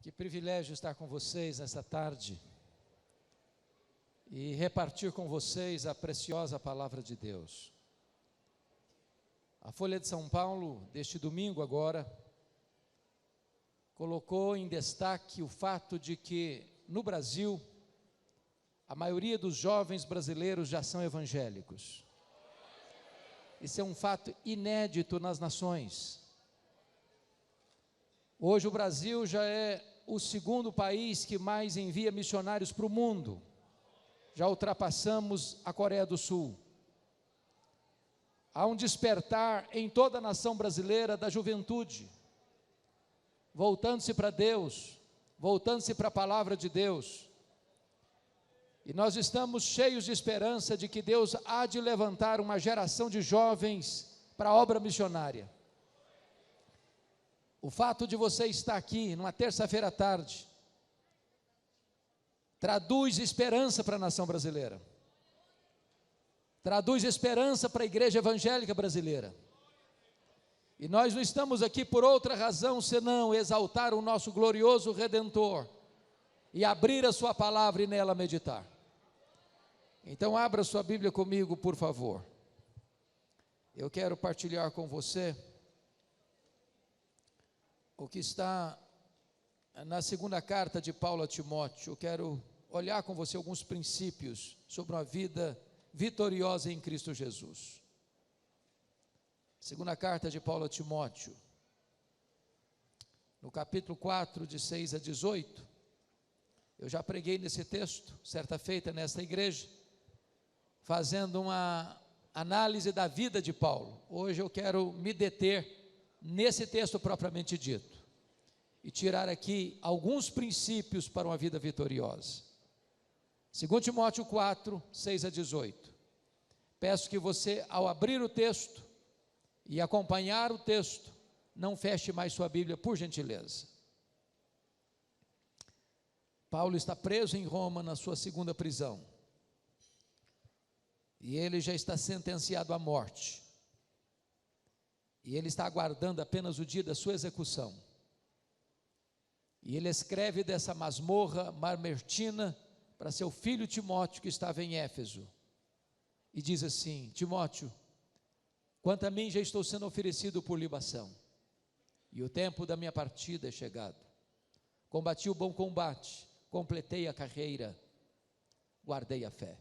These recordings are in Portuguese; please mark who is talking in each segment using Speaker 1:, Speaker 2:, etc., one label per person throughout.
Speaker 1: Que privilégio estar com vocês nessa tarde e repartir com vocês a preciosa palavra de Deus. A Folha de São Paulo, deste domingo agora, colocou em destaque o fato de que, no Brasil, a maioria dos jovens brasileiros já são evangélicos. Isso é um fato inédito nas nações. Hoje o Brasil já é o segundo país que mais envia missionários para o mundo. Já ultrapassamos a Coreia do Sul. Há um despertar em toda a nação brasileira da juventude, voltando-se para Deus, voltando-se para a palavra de Deus. E nós estamos cheios de esperança de que Deus há de levantar uma geração de jovens para a obra missionária. O fato de você estar aqui numa terça-feira à tarde traduz esperança para a nação brasileira, traduz esperança para a igreja evangélica brasileira. E nós não estamos aqui por outra razão senão exaltar o nosso glorioso Redentor e abrir a sua palavra e nela meditar. Então abra sua Bíblia comigo, por favor. Eu quero partilhar com você o que está na segunda carta de Paulo a Timóteo. Eu quero olhar com você alguns princípios sobre uma vida vitoriosa em Cristo Jesus. Segunda carta de Paulo a Timóteo, no capítulo 4, de 6 a 18, eu já preguei nesse texto, certa feita nesta igreja, fazendo uma análise da vida de Paulo. Hoje eu quero me deter nesse texto propriamente dito, e tirar aqui alguns princípios para uma vida vitoriosa. 2 Timóteo 4, 6 a 18. Peço que você, ao abrir o texto e acompanhar o texto, não feche mais sua Bíblia, por gentileza. Paulo está preso em Roma na sua segunda prisão, e ele já está sentenciado à morte, e ele está aguardando apenas o dia da sua execução. E ele escreve dessa masmorra mamertina para seu filho Timóteo, que estava em Éfeso, e diz assim: Timóteo, quanto a mim já estou sendo oferecido por libação, e o tempo da minha partida é chegado. Combati o bom combate, completei a carreira, guardei a fé.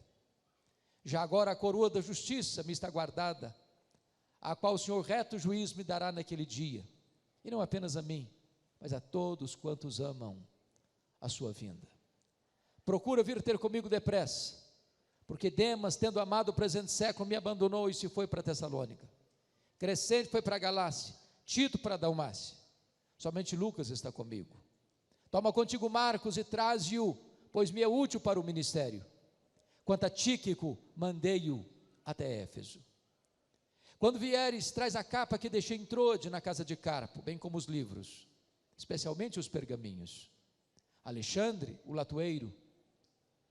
Speaker 1: Já agora a coroa da justiça me está guardada, a qual o Senhor reto juiz me dará naquele dia, e não apenas a mim, mas a todos quantos amam a sua vinda. Procura vir ter comigo depressa, porque Demas, tendo amado o presente século, me abandonou e se foi para Tessalônica. Crescente foi para a Galácia, Tito para a Dalmácia. Somente Lucas está comigo. Toma contigo Marcos e traze-o, pois me é útil para o ministério. Quanto a Tíquico, mandei-o até Éfeso. Quando vieres, traz a capa que deixei em Trode, na casa de Carpo, bem como os livros, especialmente os pergaminhos. Alexandre, o latoeiro,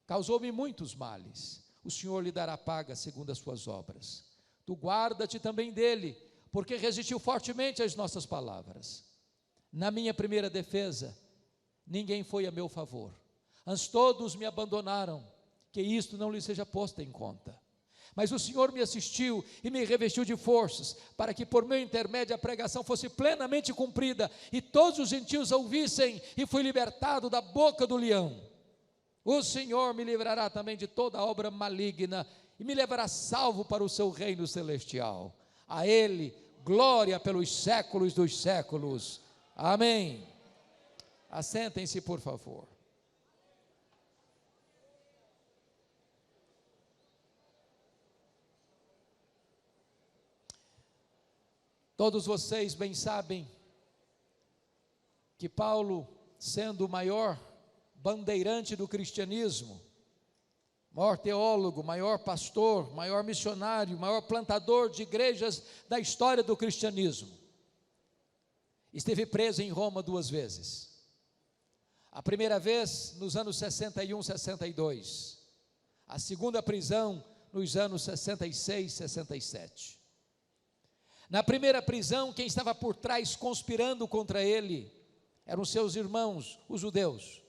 Speaker 1: causou-me muitos males. O Senhor lhe dará paga segundo as suas obras. Tu guarda-te também dele, porque resistiu fortemente às nossas palavras. Na minha primeira defesa, ninguém foi a meu favor. Antes todos me abandonaram, que isto não lhe seja posto em conta. Mas o Senhor me assistiu e me revestiu de forças, para que por meu intermédio a pregação fosse plenamente cumprida, e todos os gentios a ouvissem, e fui libertado da boca do leão. O Senhor me livrará também de toda obra maligna, e me levará salvo para o seu reino celestial. A Ele, glória pelos séculos dos séculos. Amém. Assentem-se, por favor. Todos vocês bem sabem que Paulo, sendo o maior bandeirante do cristianismo, maior teólogo, maior pastor, maior missionário, maior plantador de igrejas da história do cristianismo, esteve preso em Roma 2 vezes. A primeira vez nos anos 61, 62. A segunda prisão nos anos 66, 67. Na primeira prisão, quem estava por trás conspirando contra ele eram seus irmãos, os judeus.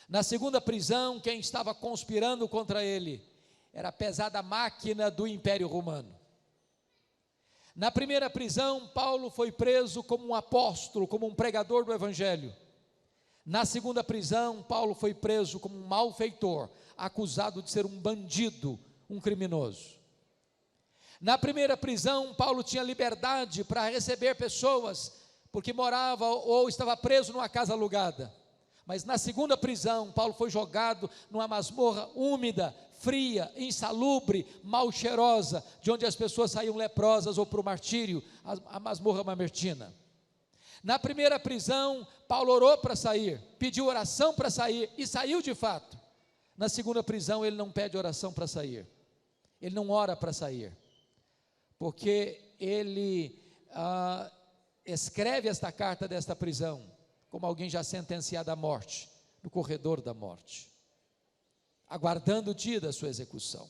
Speaker 1: Na segunda prisão, quem estava conspirando contra ele era a pesada máquina do Império Romano. Na primeira prisão, Paulo foi preso como um apóstolo, como um pregador do Evangelho. Na segunda prisão, Paulo foi preso como um malfeitor, acusado de ser um bandido, um criminoso. Na primeira prisão, Paulo tinha liberdade para receber pessoas, porque morava ou estava preso numa casa alugada. Mas na segunda prisão, Paulo foi jogado numa masmorra úmida, fria, insalubre, mal cheirosa, de onde as pessoas saíam leprosas ou para o martírio, a masmorra mamertina. Na primeira prisão, Paulo orou para sair, pediu oração para sair e saiu de fato. Na segunda prisão, ele não pede oração para sair, ele não ora para sair, porque ele escreve esta carta desta prisão como alguém já sentenciado à morte, no corredor da morte, aguardando o dia da sua execução.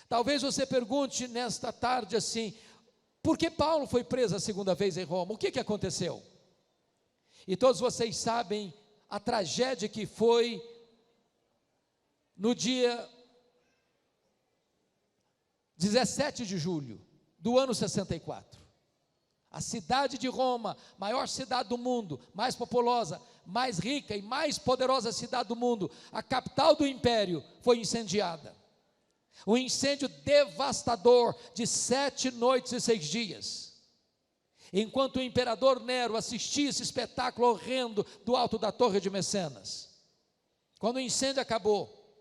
Speaker 1: Talvez você pergunte nesta tarde assim: por que Paulo foi preso a segunda vez em Roma? O que aconteceu? E todos vocês sabem a tragédia que foi no dia 17 de julho do ano 64. A cidade de Roma, maior cidade do mundo, mais populosa, mais rica e mais poderosa cidade do mundo, a capital do império, foi incendiada. Um incêndio devastador de 7 noites e 6 dias. Enquanto o imperador Nero assistia esse espetáculo horrendo do alto da Torre de Mecenas. Quando o incêndio acabou,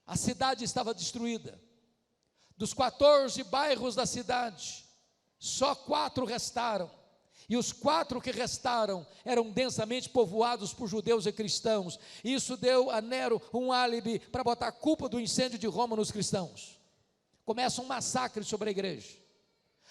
Speaker 1: a cidade estava destruída. Dos 14 bairros da cidade, só 4 restaram, e os 4 que restaram eram densamente povoados por judeus e cristãos. Isso deu a Nero um álibi para botar a culpa do incêndio de Roma nos cristãos. Começa um massacre sobre a igreja.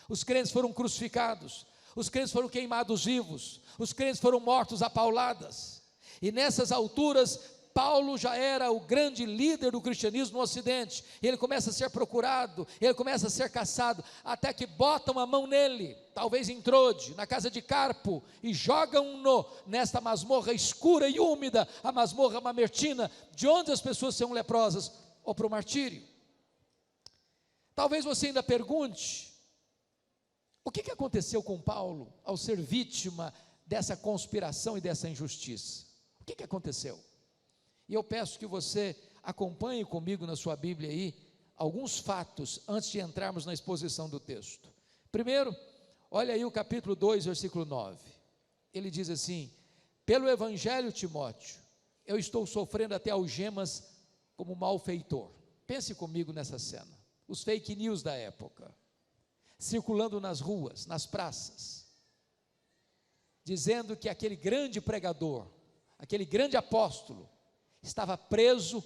Speaker 1: Os crentes foram crucificados, os crentes foram queimados vivos, os crentes foram mortos a pauladas. E nessas alturas, Paulo já era o grande líder do cristianismo no Ocidente, e ele começa a ser procurado, ele começa a ser caçado, até que botam a mão nele, talvez em Trode, na casa de Carpo, e jogam-no nesta masmorra escura e úmida, a masmorra mamertina, de onde as pessoas são leprosas, ou para o martírio. Talvez você ainda pergunte, o que aconteceu com Paulo, ao ser vítima dessa conspiração e dessa injustiça? O que aconteceu? E eu peço que você acompanhe comigo na sua Bíblia aí, alguns fatos, antes de entrarmos na exposição do texto. Primeiro, olha aí o capítulo 2, versículo 9, ele diz assim: pelo Evangelho, Timóteo, eu estou sofrendo até algemas como malfeitor. Pense comigo nessa cena, os fake news da época, circulando nas ruas, nas praças, dizendo que aquele grande pregador, aquele grande apóstolo, estava preso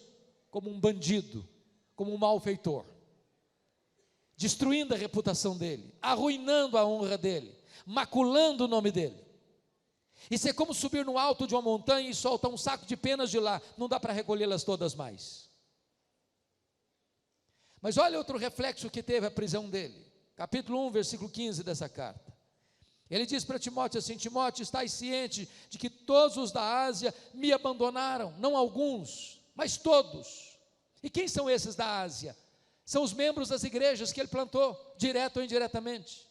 Speaker 1: como um bandido, como um malfeitor, destruindo a reputação dele, arruinando a honra dele, maculando o nome dele. Isso é como subir no alto de uma montanha e soltar um saco de penas de lá, não dá para recolhê-las todas mais. Mas olha outro reflexo que teve a prisão dele, capítulo 1, versículo 15 dessa carta. Ele diz para Timóteo assim: Timóteo, estás ciente de que todos os da Ásia me abandonaram, não alguns, mas todos. E quem são esses da Ásia? São os membros das igrejas que ele plantou, direto ou indiretamente.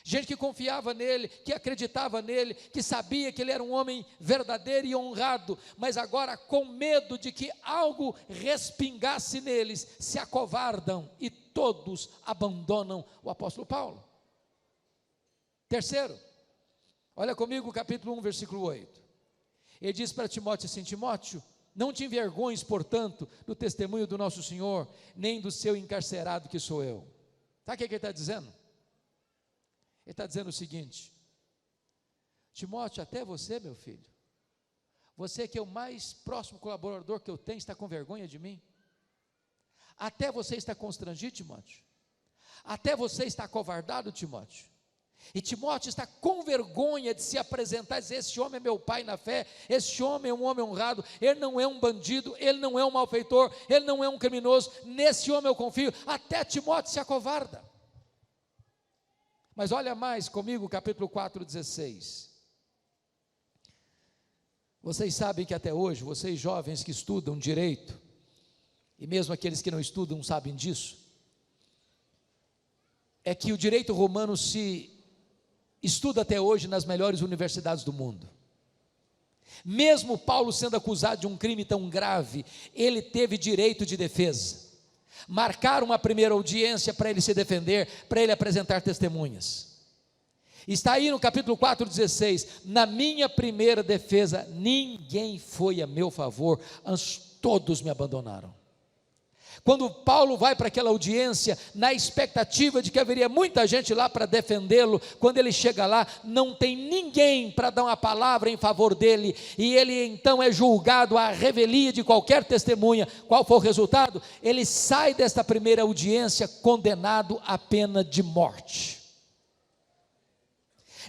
Speaker 1: Gente que confiava nele, que acreditava nele, que sabia que ele era um homem verdadeiro e honrado, mas agora com medo de que algo respingasse neles, se acovardam e todos abandonam o apóstolo Paulo. Terceiro, olha comigo o capítulo 1, versículo 8, ele diz para Timóteo assim: Timóteo, não te envergonhes, portanto, do testemunho do nosso Senhor, nem do seu encarcerado que sou eu. Sabe o que ele está dizendo? Ele está dizendo o seguinte: Timóteo, até você, meu filho, você que é o mais próximo colaborador que eu tenho, está com vergonha de mim? Até você está constrangido, Timóteo? Até você está acovardado, Timóteo? E Timóteo está com vergonha de se apresentar e dizer: esse homem é meu pai na fé, esse homem é um homem honrado, ele não é um bandido, ele não é um malfeitor, ele não é um criminoso, nesse homem eu confio. Até Timóteo se acovarda. Mas olha mais comigo, capítulo 4, 16, Vocês sabem que até hoje, vocês jovens que estudam direito, e mesmo aqueles que não estudam sabem disso, é que o direito romano se estuda até hoje nas melhores universidades do mundo. Mesmo Paulo sendo acusado de um crime tão grave, ele teve direito de defesa. Marcaram uma primeira audiência para ele se defender, para ele apresentar testemunhas. Está aí no capítulo 4:16, na minha primeira defesa, ninguém foi a meu favor, antes todos me abandonaram. Quando Paulo vai para aquela audiência, na expectativa de que haveria muita gente lá para defendê-lo, quando ele chega lá, não tem ninguém para dar uma palavra em favor dele, e ele então é julgado à revelia de qualquer testemunha. Qual foi o resultado? Ele sai desta primeira audiência condenado à pena de morte.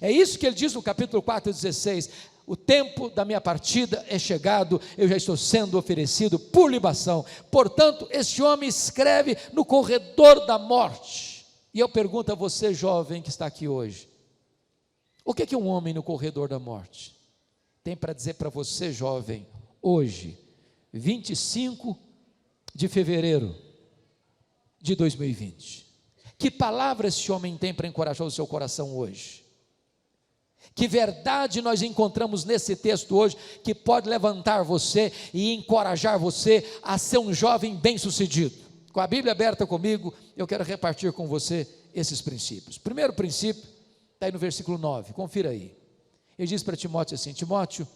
Speaker 1: É isso que ele diz no capítulo 4:16, o tempo da minha partida é chegado, eu já estou sendo oferecido por libação. Portanto, este homem escreve no corredor da morte. E eu pergunto a você, jovem que está aqui hoje, o que um homem no corredor da morte tem para dizer para você, jovem, hoje, 25 de fevereiro de 2020? Que palavra esse homem tem para encorajar o seu coração hoje? Que verdade nós encontramos nesse texto hoje, que pode levantar você e encorajar você a ser um jovem bem-sucedido? Com a Bíblia aberta comigo, eu quero repartir com você esses princípios. Primeiro princípio, está aí no versículo 9, confira aí. Ele diz para Timóteo assim: Timóteo,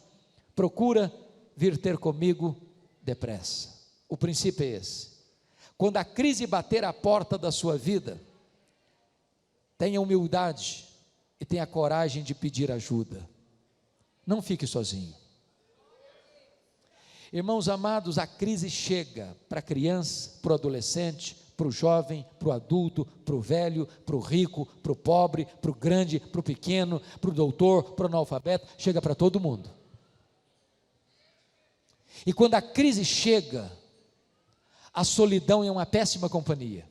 Speaker 1: procura vir ter comigo depressa. O princípio é esse: quando a crise bater à porta da sua vida, tenha humildade e tenha coragem de pedir ajuda. Não fique sozinho. Irmãos amados, a crise chega para a criança, para o adolescente, para o jovem, para o adulto, para o velho, para o rico, para o pobre, para o grande, para o pequeno, para o doutor, para o analfabeto, chega para todo mundo. E quando a crise chega, a solidão é uma péssima companhia.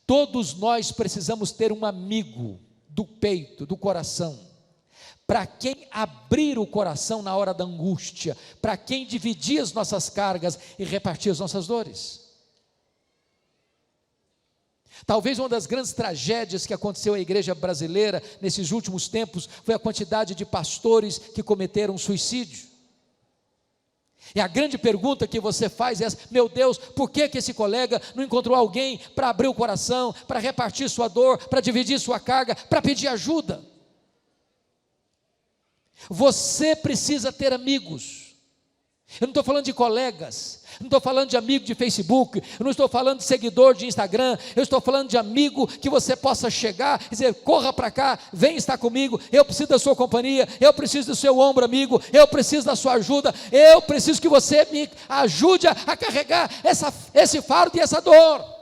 Speaker 1: Todos nós precisamos ter um amigo do peito, do coração, para quem abrir o coração na hora da angústia, para quem dividir as nossas cargas e repartir as nossas dores. Talvez uma das grandes tragédias que aconteceu à igreja brasileira nesses últimos tempos foi a quantidade de pastores que cometeram suicídio. E a grande pergunta que você faz é: meu Deus, por que esse colega não encontrou alguém para abrir o coração, para repartir sua dor, para dividir sua carga, para pedir ajuda? Você precisa ter amigos. Eu não estou falando de colegas, não estou falando de amigo de Facebook, eu não estou falando de seguidor de Instagram, eu estou falando de amigo que você possa chegar e dizer: corra para cá, vem estar comigo, eu preciso da sua companhia, eu preciso do seu ombro amigo, eu preciso da sua ajuda, eu preciso que você me ajude a carregar esse fardo e essa dor.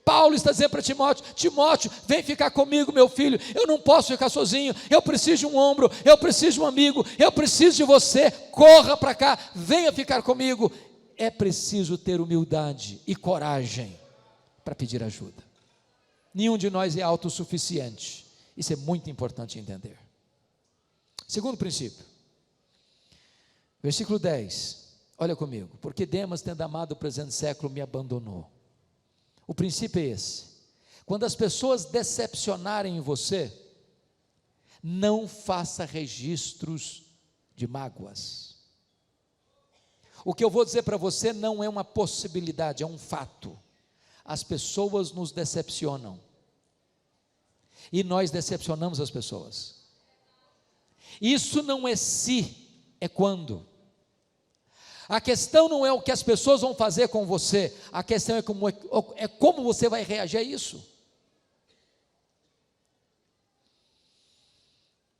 Speaker 1: Paulo está dizendo para Timóteo: Timóteo, vem ficar comigo, meu filho, eu não posso ficar sozinho, eu preciso de um ombro, eu preciso de um amigo, eu preciso de você, corra para cá, venha ficar comigo. É preciso ter humildade e coragem para pedir ajuda. Nenhum de nós é autossuficiente, isso é muito importante entender. Segundo princípio, versículo 10, olha comigo: porque Demas, tendo amado o presente século, me abandonou. O princípio é esse: quando as pessoas decepcionarem em você, não faça registros de mágoas. O que eu vou dizer para você não é uma possibilidade, é um fato. As pessoas nos decepcionam, e nós decepcionamos as pessoas. Isso não é se, é quando. A questão não é o que as pessoas vão fazer com você, a questão é como você vai reagir a isso.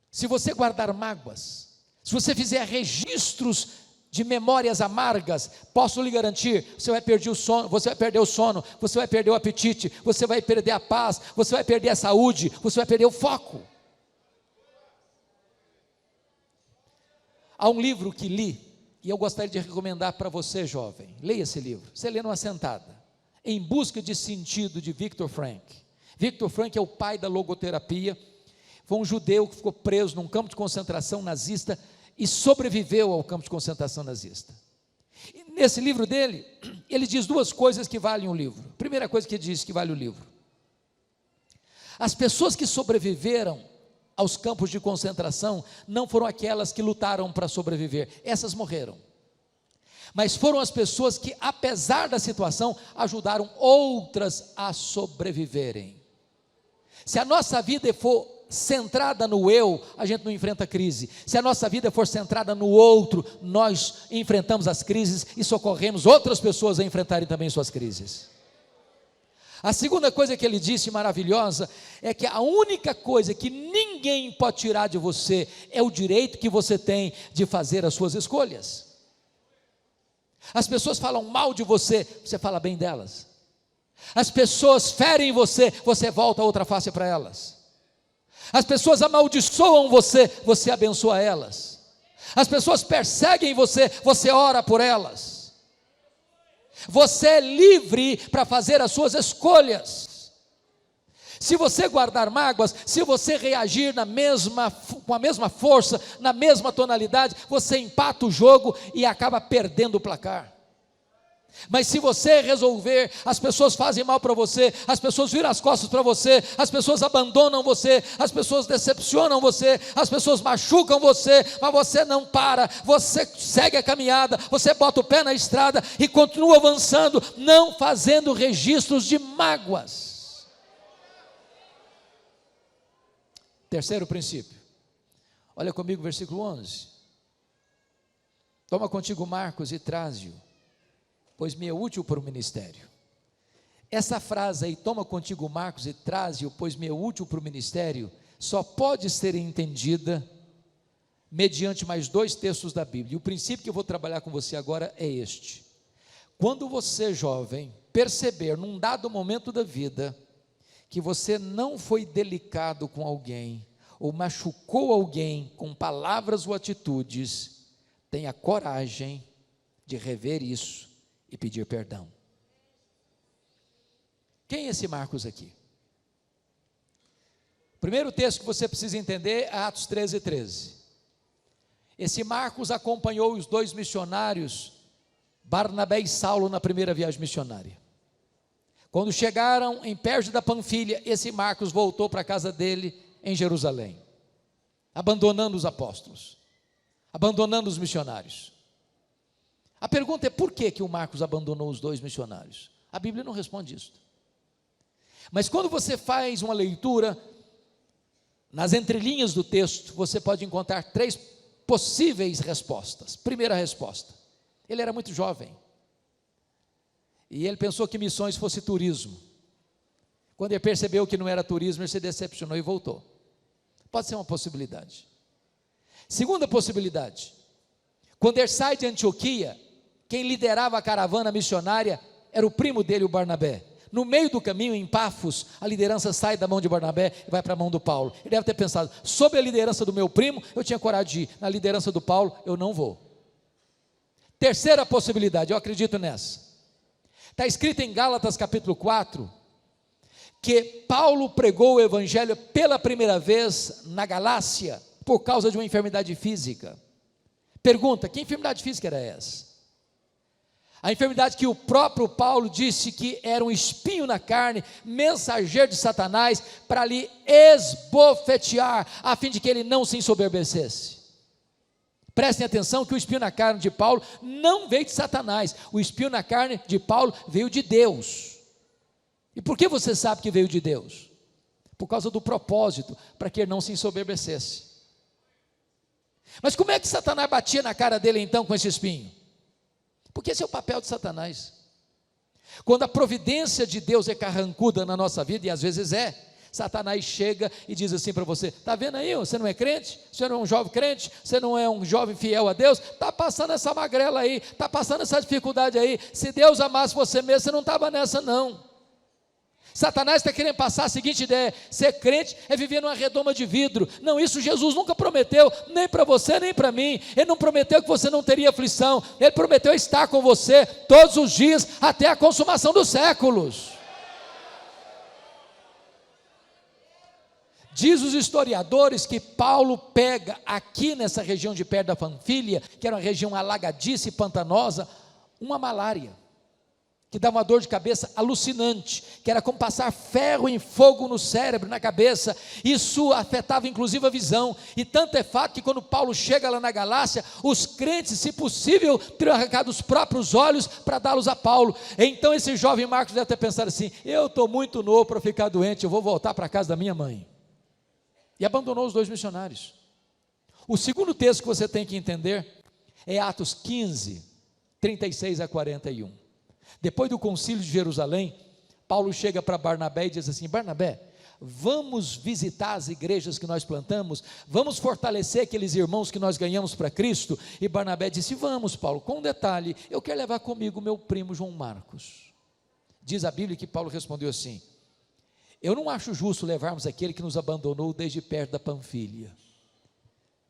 Speaker 1: Se você guardar mágoas, se você fizer registros de memórias amargas, posso lhe garantir, você vai perder o sono, você vai perder o apetite, você vai perder a paz, você vai perder a saúde, você vai perder o foco. Há um livro que li, e eu gostaria de recomendar para você, jovem. Leia esse livro, você lê numa sentada. Em Busca de Sentido, de Viktor Frankl. Viktor Frankl é o pai da logoterapia. Foi um judeu que ficou preso num campo de concentração nazista e sobreviveu ao campo de concentração nazista. E nesse livro dele, ele diz duas coisas que valem o livro. Primeira coisa que ele diz que vale o livro: as pessoas que sobreviveram aos campos de concentração não foram aquelas que lutaram para sobreviver, essas morreram. Mas foram as pessoas que, apesar da situação, ajudaram outras a sobreviverem. Se a nossa vida for centrada no eu, a gente não enfrenta crise. Se a nossa vida for centrada no outro, nós enfrentamos as crises e socorremos outras pessoas a enfrentarem também suas crises. A segunda coisa que ele disse, maravilhosa, é que a única coisa que ninguém pode tirar de você é o direito que você tem de fazer as suas escolhas. As pessoas falam mal de você, você fala bem delas. As pessoas ferem você, você volta a outra face para elas. As pessoas amaldiçoam você, você abençoa elas. As pessoas perseguem você, você ora por elas. Você é livre para fazer as suas escolhas. Se você guardar mágoas, se você reagir com a mesma força, na mesma tonalidade, você empata o jogo e acaba perdendo o placar. Mas se você resolver, as pessoas fazem mal para você, as pessoas viram as costas para você, as pessoas abandonam você, as pessoas decepcionam você, as pessoas machucam você, mas você não para, você segue a caminhada, você bota o pé na estrada e continua avançando, não fazendo registros de mágoas. Terceiro princípio, olha comigo o versículo 11, toma contigo Marcos e traze-o, pois me é útil para o ministério. Essa frase aí, toma contigo Marcos e traze-o, pois me é útil para o ministério, só pode ser entendida mediante mais dois textos da Bíblia. E o princípio que eu vou trabalhar com você agora é este: quando você, jovem, perceber num dado momento da vida que você não foi delicado com alguém, ou machucou alguém com palavras ou atitudes, tenha coragem de rever isso e pedir perdão. Quem é esse Marcos aqui? O primeiro texto que você precisa entender é Atos 13:13. Esse Marcos acompanhou os dois missionários, Barnabé e Saulo, na primeira viagem missionária. Quando chegaram em Perge da Panfilha, esse Marcos voltou para a casa dele em Jerusalém, abandonando os apóstolos, abandonando os missionários. A pergunta é: por que o Marcos abandonou os dois missionários? A Bíblia não responde isso. Mas quando você faz uma leitura, nas entrelinhas do texto, você pode encontrar três possíveis respostas. Primeira resposta: ele era muito jovem, e ele pensou que missões fosse turismo. Quando ele percebeu que não era turismo, ele se decepcionou e voltou. Pode ser uma possibilidade. Segunda possibilidade: quando ele sai de Antioquia, quem liderava a caravana missionária era o primo dele, o Barnabé. No meio do caminho, em Pafos, a liderança sai da mão de Barnabé e vai para a mão do Paulo. Ele deve ter pensado: sob a liderança do meu primo, eu tinha coragem de ir, na liderança do Paulo, eu não vou. Terceira possibilidade, eu acredito nessa. Está escrito em Gálatas capítulo 4, que Paulo pregou o evangelho pela primeira vez na Galácia, por causa de uma enfermidade física. Pergunta: que enfermidade física era essa? A enfermidade que o próprio Paulo disse que era um espinho na carne, mensageiro de Satanás, para lhe esbofetear, a fim de que ele não se ensoberbecesse. Prestem atenção que o espinho na carne de Paulo não veio de Satanás, o espinho na carne de Paulo veio de Deus. E por que você sabe que veio de Deus? Por causa do propósito, para que ele não se ensoberbecesse. Mas como é que Satanás batia na cara dele então com esse espinho? Porque esse é o papel de Satanás. Quando a providência de Deus é carrancuda na nossa vida, e às vezes é, Satanás chega e diz assim para você: está vendo aí, você não é crente, você não é um jovem crente, você não é um jovem fiel a Deus, está passando essa magrela aí, está passando essa dificuldade aí, se Deus amasse você mesmo, você não estava nessa não. Satanás está querendo passar a seguinte ideia: ser crente é viver numa redoma de vidro. Não, isso Jesus nunca prometeu, nem para você, nem para mim. Ele não prometeu que você não teria aflição, Ele prometeu estar com você todos os dias, até a consumação dos séculos. Diz os historiadores que Paulo pega aqui nessa região de perto da Panfilha, que era uma região alagadiça e pantanosa, uma malária, que dava uma dor de cabeça alucinante, que era como passar ferro em fogo no cérebro, na cabeça. Isso afetava inclusive a visão, e tanto é fato que quando Paulo chega lá na Galácia, os crentes, se possível, teriam arrancado os próprios olhos para dá-los a Paulo. Então esse jovem Marcos deve ter pensado assim: eu estou muito novo para ficar doente, eu vou voltar para a casa da minha mãe. E abandonou os 2 missionários. O segundo texto que você tem que entender é Atos 15, 36 a 41. Depois do concílio de Jerusalém, Paulo chega para Barnabé e diz assim: Barnabé, vamos visitar as igrejas que nós plantamos, vamos fortalecer aqueles irmãos que nós ganhamos para Cristo. E Barnabé disse: vamos, Paulo, com um detalhe, eu quero levar comigo meu primo João Marcos. Diz a Bíblia que Paulo respondeu assim: eu não acho justo levarmos aquele que nos abandonou desde perto da Panfilha.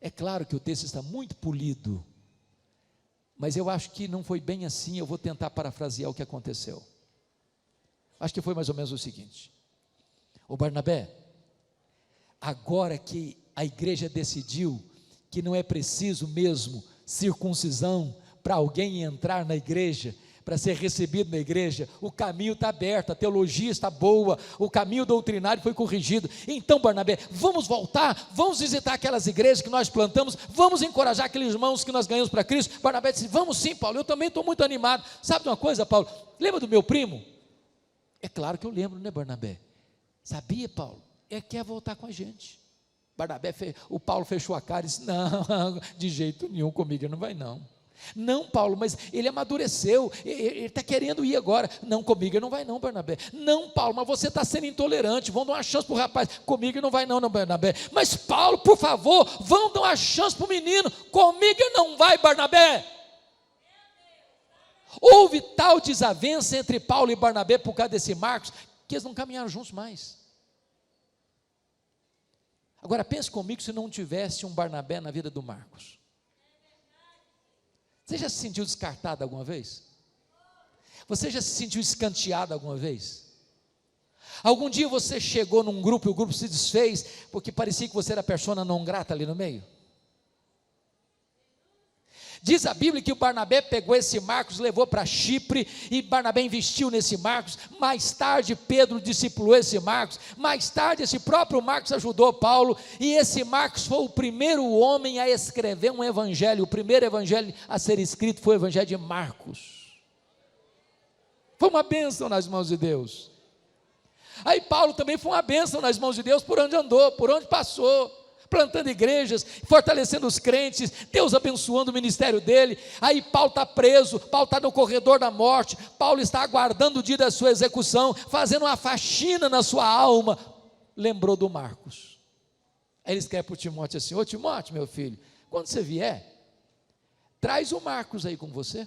Speaker 1: É claro que o texto está muito polido, mas eu acho que não foi bem assim. Eu vou tentar parafrasear o que aconteceu. Acho que foi mais ou menos o seguinte: ô Barnabé, agora que a igreja decidiu que não é preciso mesmo circuncisão para alguém entrar na igreja, para ser recebido na igreja, o caminho está aberto, a teologia está boa, o caminho doutrinário foi corrigido. Então, Barnabé, vamos voltar, vamos visitar aquelas igrejas que nós plantamos, vamos encorajar aqueles irmãos que nós ganhamos para Cristo. Barnabé disse: vamos sim, Paulo, eu também estou muito animado. Sabe de uma coisa, Paulo? Lembra do meu primo? É claro que eu lembro, né, Barnabé? Sabia, Paulo? Ele quer voltar com a gente. Barnabé, o Paulo fechou a cara e disse: não, de jeito nenhum, comigo não vai não. Não, Paulo, mas ele amadureceu, ele está querendo ir agora. Não, comigo não vai não, Barnabé. Não, Paulo, mas você está sendo intolerante, vão dar uma chance para o rapaz. Comigo não vai não, Barnabé. Mas Paulo, por favor, vão dar uma chance para o menino. Comigo não vai, Barnabé. Houve tal desavença entre Paulo e Barnabé por causa desse Marcos, que eles não caminharam juntos mais. Agora pense comigo, se não tivesse um Barnabé na vida do Marcos. Você já se sentiu descartado alguma vez? Você já se sentiu escanteado alguma vez? Algum dia você chegou num grupo e o grupo se desfez porque parecia que você era persona não grata ali no meio? Diz a Bíblia que o Barnabé pegou esse Marcos, levou para Chipre, e Barnabé investiu nesse Marcos. Mais tarde Pedro discipulou esse Marcos, mais tarde esse próprio Marcos ajudou Paulo, e esse Marcos foi o primeiro homem a escrever um evangelho. O primeiro evangelho a ser escrito foi o evangelho de Marcos. Foi uma bênção nas mãos de Deus. Aí Paulo também foi uma bênção nas mãos de Deus por onde andou, por onde passou, plantando igrejas, fortalecendo os crentes, Deus abençoando o ministério dele. Aí Paulo está preso, Paulo está no corredor da morte, Paulo está aguardando o dia da sua execução, fazendo uma faxina na sua alma. Lembrou do Marcos. Aí ele escreve para o Timóteo assim: ô Timóteo, meu filho, quando você vier, traz o Marcos aí com você,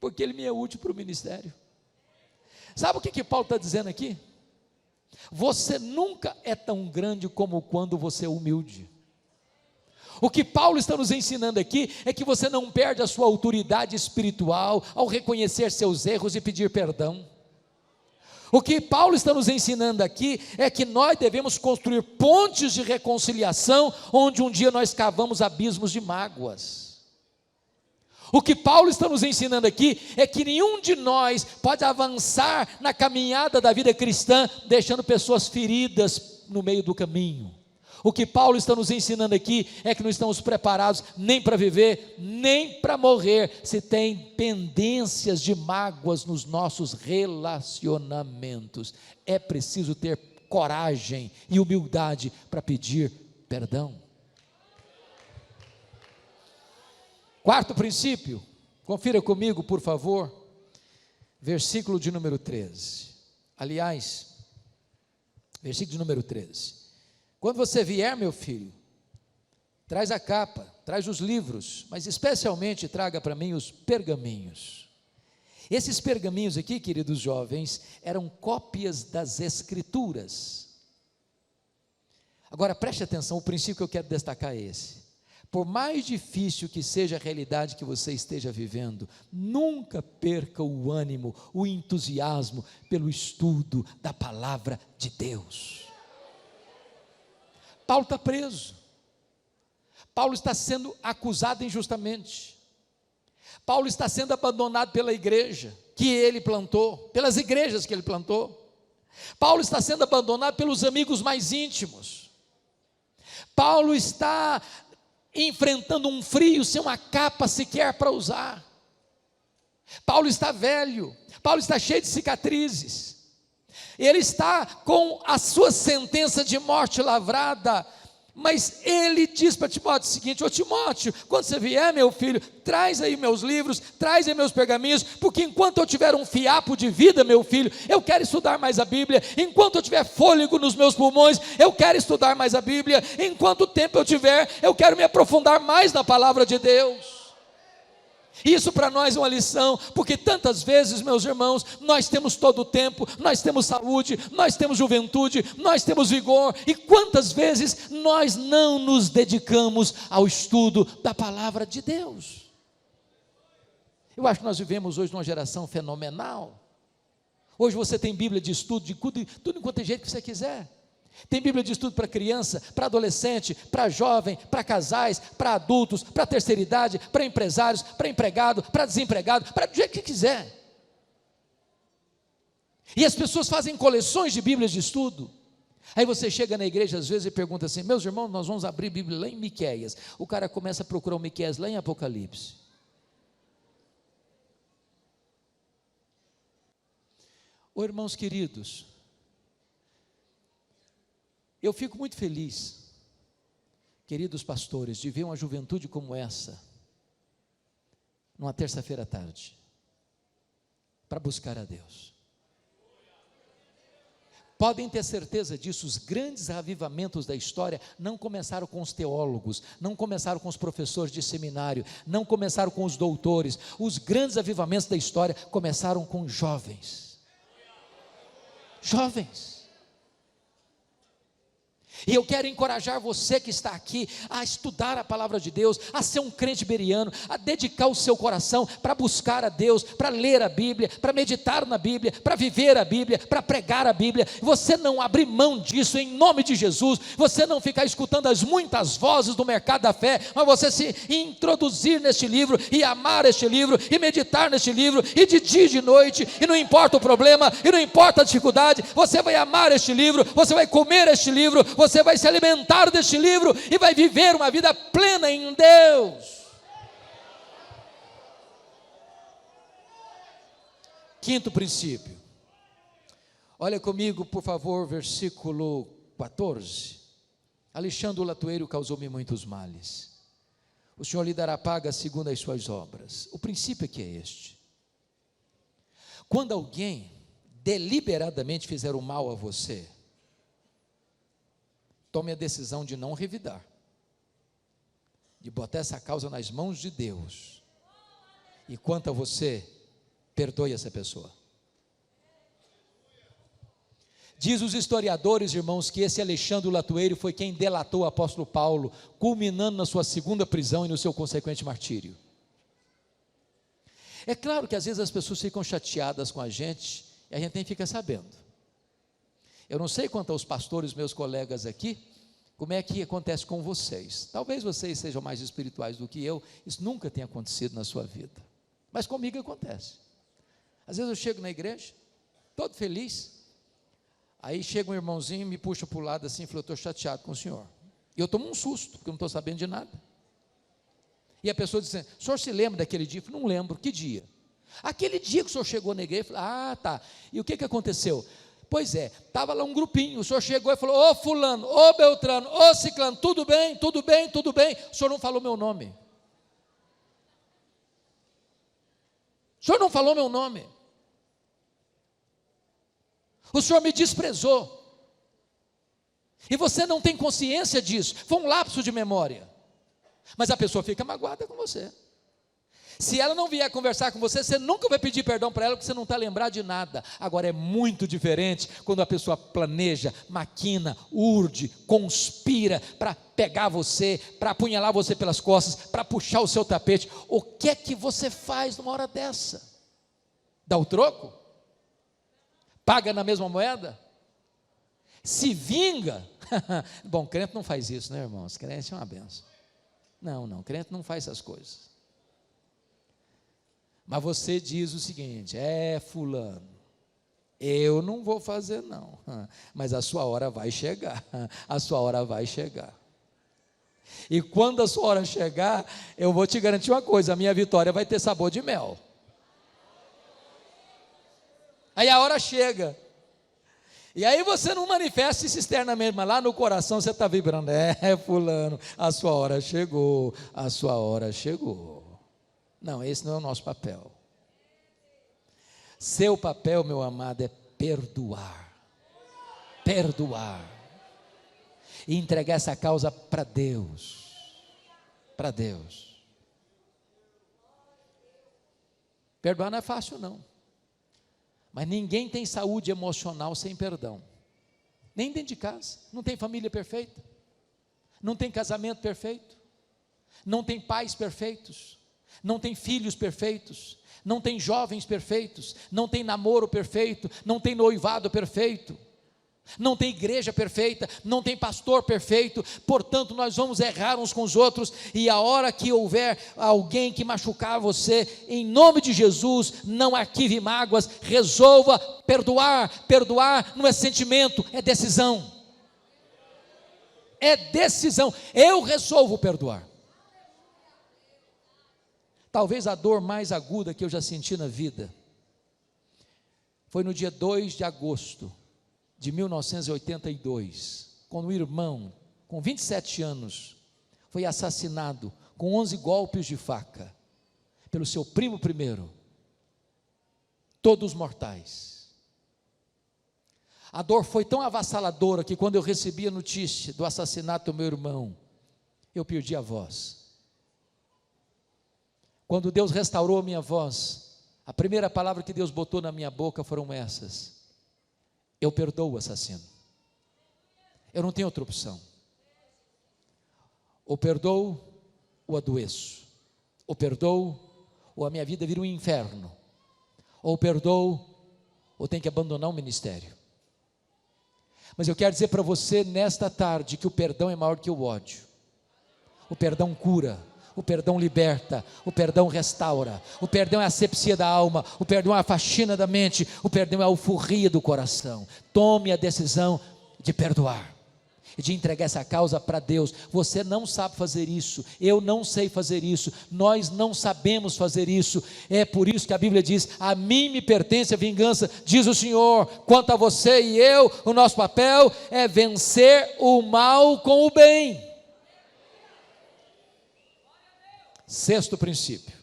Speaker 1: porque ele me é útil para o ministério. Sabe o que Paulo está dizendo aqui? Você nunca é tão grande como quando você é humilde. O que Paulo está nos ensinando aqui é que você não perde a sua autoridade espiritual ao reconhecer seus erros e pedir perdão. O que Paulo está nos ensinando aqui é que nós devemos construir pontes de reconciliação, onde um dia nós cavamos abismos de mágoas. O que Paulo está nos ensinando aqui é que nenhum de nós pode avançar na caminhada da vida cristã deixando pessoas feridas no meio do caminho. O que Paulo está nos ensinando aqui é que não estamos preparados nem para viver, nem para morrer, se tem pendências de mágoas nos nossos relacionamentos. É preciso ter coragem e humildade para pedir perdão. Quarto princípio, confira comigo, por favor, versículo de número 13. Aliás, versículo de número 13. Quando você vier, meu filho, traz a capa, traz os livros, mas especialmente traga para mim os pergaminhos. Esses pergaminhos aqui, queridos jovens, eram cópias das Escrituras. Agora preste atenção, o princípio que eu quero destacar é esse. Por mais difícil que seja a realidade que você esteja vivendo, nunca perca o ânimo, o entusiasmo pelo estudo da palavra de Deus. Paulo está preso. Paulo está sendo acusado injustamente. Paulo está sendo abandonado pela igreja que ele plantou, pelas igrejas que ele plantou. Paulo está sendo abandonado pelos amigos mais íntimos. Paulo está enfrentando um frio sem uma capa sequer para usar. Paulo está velho. Paulo está cheio de cicatrizes. Ele está com a sua sentença de morte lavrada. Mas ele diz para Timóteo o seguinte: ô Timóteo, quando você vier, meu filho, traz aí meus livros, traz aí meus pergaminhos, porque enquanto eu tiver um fiapo de vida, meu filho, eu quero estudar mais a Bíblia. Enquanto eu tiver fôlego nos meus pulmões, eu quero estudar mais a Bíblia. Enquanto tempo eu tiver, eu quero me aprofundar mais na palavra de Deus. Isso para nós é uma lição, porque tantas vezes, meus irmãos, nós temos todo o tempo, nós temos saúde, nós temos juventude, nós temos vigor, e quantas vezes nós não nos dedicamos ao estudo da palavra de Deus? Eu acho que nós vivemos hoje numa geração fenomenal. Hoje você tem Bíblia de estudo, de tudo enquanto é jeito que você quiser. Tem Bíblia de estudo para criança, para adolescente, para jovem, para casais, para adultos, para terceira idade, para empresários, para empregado, para desempregado, para do jeito que quiser. E as pessoas fazem coleções de Bíblias de estudo. Aí você chega na igreja às vezes e pergunta assim: meus irmãos, nós vamos abrir Bíblia lá em Miqueias. O cara começa a procurar o Miqueias lá em Apocalipse. Ô irmãos queridos, eu fico muito feliz, queridos pastores, de ver uma juventude como essa, numa terça-feira à tarde, para buscar a Deus. Podem ter certeza disso, os grandes avivamentos da história não começaram com os teólogos, não começaram com os professores de seminário, não começaram com os doutores. Os grandes avivamentos da história começaram com jovens. Jovens. E eu quero encorajar você que está aqui a estudar a palavra de Deus, a ser um crente bereano, a dedicar o seu coração para buscar a Deus, para ler a Bíblia, para meditar na Bíblia, para viver a Bíblia, para pregar a Bíblia. Você não abrir mão disso em nome de Jesus, você não ficar escutando as muitas vozes do mercado da fé, mas você se introduzir neste livro e amar este livro e meditar neste livro, e de dia e de noite, e não importa o problema, e não importa a dificuldade, você vai amar este livro, você vai comer este livro, você vai se alimentar deste livro e vai viver uma vida plena em Deus. Quinto princípio, olha comigo por favor, versículo 14. Alexandre o latoeiro causou-me muitos males, o Senhor lhe dará paga segundo as suas obras. O princípio aqui é este: quando alguém deliberadamente fizer o mal a você, tome a decisão de não revidar, de botar essa causa nas mãos de Deus, e quanto a você, perdoe essa pessoa. Diz os historiadores, irmãos, que esse Alexandre o latoeiro foi quem delatou o apóstolo Paulo, culminando na sua segunda prisão e no seu consequente martírio. É claro que às vezes as pessoas ficam chateadas com a gente, e a gente nem fica sabendo. Eu não sei quanto aos pastores, meus colegas aqui, como é que acontece com vocês. Talvez vocês sejam mais espirituais do que eu, isso nunca tem acontecido na sua vida, mas comigo acontece. Às vezes eu chego na igreja, todo feliz, aí chega um irmãozinho e me puxa para o lado assim, e fala: eu estou chateado com o senhor. E eu tomo um susto, porque eu não estou sabendo de nada. E a pessoa diz assim: o senhor se lembra daquele dia? Eu falo: não lembro. Que dia? Aquele dia que o senhor chegou na igreja. Eu falei: ah, tá. E o que aconteceu? Pois é, estava lá um grupinho, o senhor chegou e falou: ô fulano, ô Beltrano, ô ciclano, tudo bem, tudo bem, tudo bem. O senhor não falou meu nome. O senhor não falou meu nome. O senhor me desprezou. E você não tem consciência disso. Foi um lapso de memória. Mas a pessoa fica magoada com você. Se ela não vier conversar com você, você nunca vai pedir perdão para ela, porque você não está lembrado de nada. Agora é muito diferente quando a pessoa planeja, maquina, urde, conspira para pegar você, para apunhalar você pelas costas, para puxar o seu tapete. O que é que você faz numa hora dessa? Dá o troco? Paga na mesma moeda? se vinga. Bom, crente não faz isso, né, irmãos? Crente é uma benção. Não, crente não faz essas coisas. Mas você diz o seguinte: fulano, eu não vou fazer não, mas a sua hora vai chegar, a sua hora vai chegar. E quando a sua hora chegar, eu vou te garantir uma coisa: a minha vitória vai ter sabor de mel. Aí a hora chega, e aí você não manifesta isso externamente, mas lá no coração você está vibrando: fulano, a sua hora chegou, a sua hora chegou. Não, esse não é o nosso papel. Seu papel, meu amado, é perdoar, e entregar essa causa para Deus, Perdoar não é fácil não, mas ninguém tem saúde emocional sem perdão, nem dentro de casa. Não tem família perfeita, não tem casamento perfeito, não tem pais perfeitos, não tem filhos perfeitos, não tem jovens perfeitos, não tem namoro perfeito, não tem noivado perfeito, não tem igreja perfeita, não tem pastor perfeito. Portanto, nós vamos errar uns com os outros, e a hora que houver alguém que machucar você, em nome de Jesus, não arquive mágoas, resolva perdoar. Perdoar não é sentimento, é decisão. Eu resolvo perdoar. Talvez a dor mais aguda que eu já senti na vida foi no dia 2 de agosto de 1982, quando um irmão com 27 anos foi assassinado com 11 golpes de faca pelo seu primo primeiro, todos mortais. A dor foi tão avassaladora que quando eu recebi a notícia do assassinato do meu irmão, eu perdi a voz. Quando Deus restaurou a minha voz, a primeira palavra que Deus botou na minha boca foram essas: eu perdoo o assassino. Eu não tenho outra opção. Ou perdoo ou adoeço, ou perdoo ou a minha vida vira um inferno, ou perdoo ou tenho que abandonar o ministério. Mas eu quero dizer para você nesta tarde que o perdão é maior que o ódio. O perdão cura, o perdão liberta, o perdão restaura, o perdão é a asepsia da alma, o perdão é a faxina da mente, o perdão é a alforria do coração. Tome a decisão de perdoar e de entregar essa causa para Deus. Você não sabe fazer isso, eu não sei fazer isso, nós não sabemos fazer isso. É por isso que a Bíblia diz: a mim me pertence a vingança, diz o Senhor. Quanto a você e eu, o nosso papel é vencer o mal com o bem. Sexto princípio,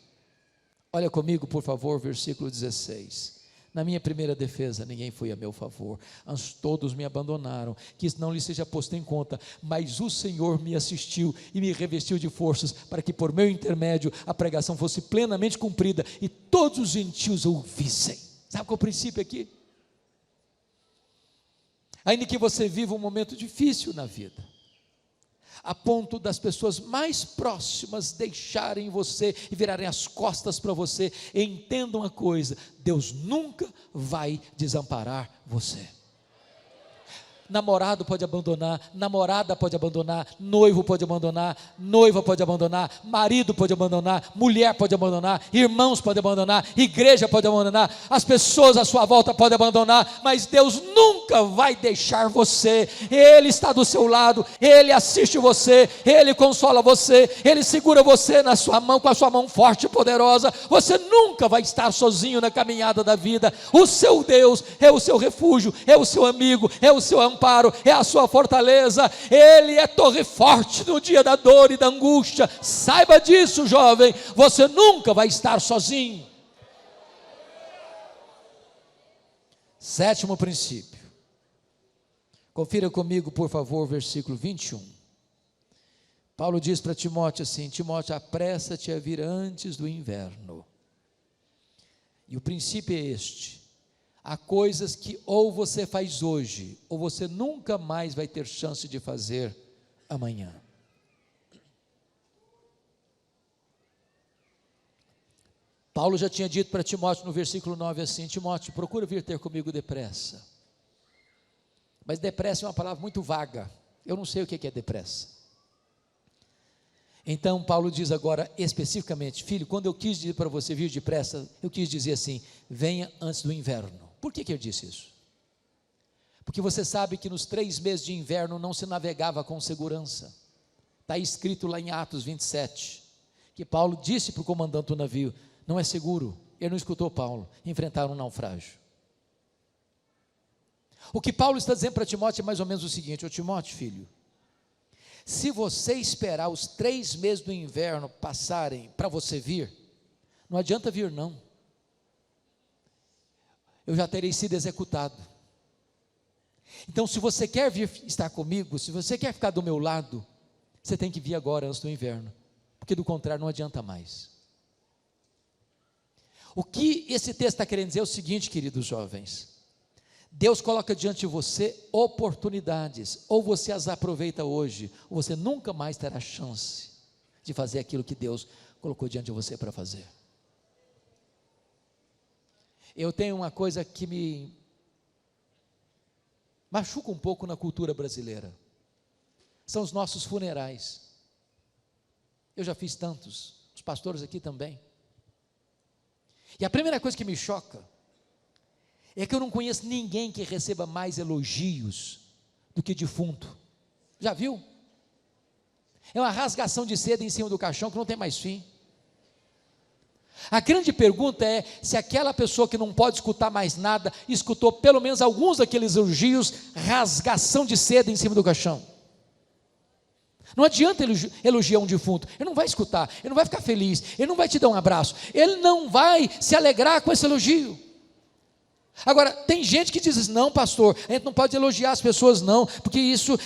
Speaker 1: olha comigo por favor, versículo 16: na minha primeira defesa ninguém foi a meu favor, antes todos me abandonaram, que isso não lhe seja posto em conta, mas o Senhor me assistiu e me revestiu de forças, para que por meu intermédio a pregação fosse plenamente cumprida e todos os gentios ouvissem. Sabe qual é o princípio aqui? Ainda que você viva um momento difícil na vida, a ponto das pessoas mais próximas deixarem você e virarem as costas para você, entenda uma coisa: Deus nunca vai desamparar você. Namorado pode abandonar, namorada pode abandonar, noivo pode abandonar, noiva pode abandonar, marido pode abandonar, mulher pode abandonar, irmãos podem abandonar, igreja pode abandonar, as pessoas à sua volta podem abandonar, mas Deus nunca vai deixar você. Ele está do seu lado, Ele assiste você, Ele consola você, Ele segura você na sua mão, com a sua mão forte e poderosa. Você nunca vai estar sozinho na caminhada da vida. O seu Deus é o seu refúgio, é o seu amigo, é o seu amparo, é a sua fortaleza. Ele é torre forte no dia da dor e da angústia. Saiba disso, jovem, você nunca vai estar sozinho. Sétimo princípio, confira comigo por favor, versículo 21. Paulo diz para Timóteo assim: Timóteo, apressa-te a vir antes do inverno. E o princípio é este: há coisas que ou você faz hoje, ou você nunca mais vai ter chance de fazer amanhã. Paulo já tinha dito para Timóteo no versículo 9 assim: Timóteo, procura vir ter comigo depressa. Mas depressa é uma palavra muito vaga. Eu não sei o que é depressa. Então Paulo diz agora especificamente: filho, quando eu quis dizer para você vir depressa, eu quis dizer assim: venha antes do inverno. Por que eu disse isso? Porque você sabe que nos 3 meses de inverno não se navegava com segurança. Está escrito lá em Atos 27, que Paulo disse para o comandante do navio: não é seguro. Ele não escutou Paulo, enfrentaram um naufrágio. O que Paulo está dizendo para Timóteo é mais ou menos o seguinte: ô Timóteo, filho, se você esperar os 3 meses do inverno passarem para você vir, não adianta vir não, eu já terei sido executado. Então se você quer vir estar comigo, se você quer ficar do meu lado, você tem que vir agora antes do inverno, porque do contrário não adianta mais. O que esse texto está querendo dizer é o seguinte, queridos jovens: Deus coloca diante de você oportunidades, ou você as aproveita hoje, ou você nunca mais terá chance de fazer aquilo que Deus colocou diante de você para fazer. Eu tenho uma coisa que me machuca um pouco na cultura brasileira, são os nossos funerais. Eu já fiz tantos, os pastores aqui também, e a primeira coisa que me choca é que eu não conheço ninguém que receba mais elogios do que defunto. Já viu? É uma rasgação de seda em cima do caixão que não tem mais fim. A grande pergunta é se aquela pessoa que não pode escutar mais nada, escutou pelo menos alguns daqueles elogios, rasgação de seda em cima do caixão. Não adianta elogiar um defunto, ele não vai escutar, ele não vai ficar feliz, ele não vai te dar um abraço, ele não vai se alegrar com esse elogio. Agora, tem gente que diz assim: não, pastor, a gente não pode elogiar as pessoas não, porque isso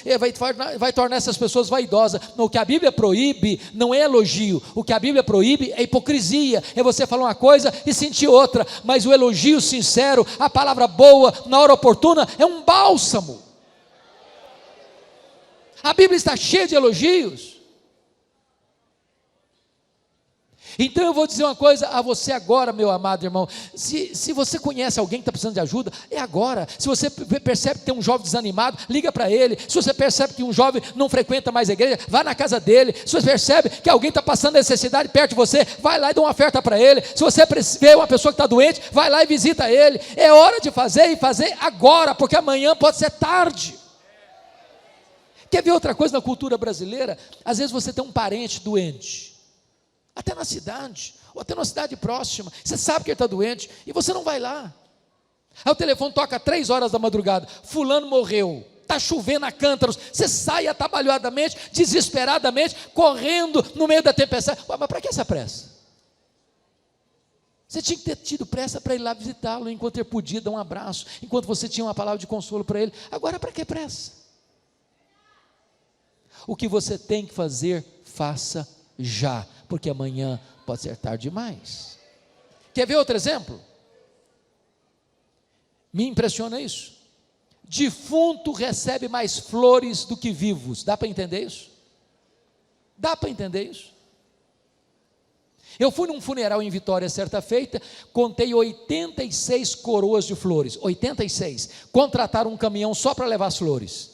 Speaker 1: vai tornar essas pessoas vaidosas. Não, o que a Bíblia proíbe não é elogio, o que a Bíblia proíbe é hipocrisia, é você falar uma coisa e sentir outra. Mas o elogio sincero, a palavra boa, na hora oportuna, é um bálsamo. A Bíblia está cheia de elogios. Então eu vou dizer uma coisa a você agora, meu amado irmão: se você conhece alguém que está precisando de ajuda, é agora. Se você percebe que tem um jovem desanimado, liga para ele. Se você percebe que um jovem não frequenta mais a igreja, vá na casa dele. Se você percebe que alguém está passando necessidade perto de você, vai lá e dá uma oferta para ele. Se você vê uma pessoa que está doente, vai lá e visita ele. É hora de fazer, e fazer agora, porque amanhã pode ser tarde. Quer ver outra coisa na cultura brasileira? Às vezes você tem um parente doente, até na cidade, ou até numa cidade próxima, você sabe que ele está doente, e você não vai lá. Aí o telefone toca 3 horas da madrugada: fulano morreu, está chovendo a cântaros. Você sai atabalhoadamente, desesperadamente, correndo no meio da tempestade. Mas para que essa pressa? Você tinha que ter tido pressa para ir lá visitá-lo, enquanto ele podia dar um abraço, enquanto você tinha uma palavra de consolo para ele. Agora para que pressa? O que você tem que fazer, faça já, porque amanhã pode ser tarde demais. Quer ver outro exemplo? Me impressiona isso. Defunto recebe mais flores do que vivos. Dá para entender isso? Dá para entender isso? Eu fui num funeral em Vitória certa feita, contei 86 coroas de flores, 86, contrataram um caminhão só para levar as flores.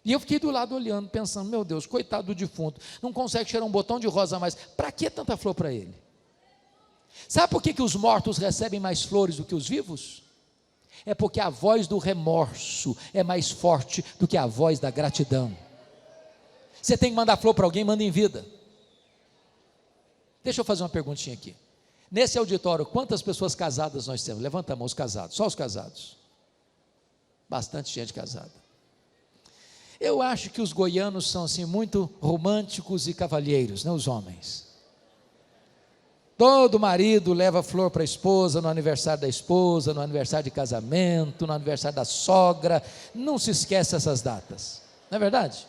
Speaker 1: E eu fiquei do lado olhando, pensando: meu Deus, coitado do defunto, não consegue cheirar um botão de rosa a mais, para que tanta flor para ele? Sabe por que os mortos recebem mais flores do que os vivos? É porque a voz do remorso é mais forte do que a voz da gratidão. Você tem que mandar flor para alguém, manda em vida. Deixa eu fazer uma perguntinha aqui. Nesse auditório, quantas pessoas casadas nós temos? Levanta a mão, os casados, só os casados. Bastante gente casada. Eu acho que os goianos são assim muito românticos e cavalheiros, né, os homens. Todo marido leva flor para a esposa no aniversário da esposa, no aniversário de casamento, no aniversário da sogra. Não se esquece essas datas, não é verdade?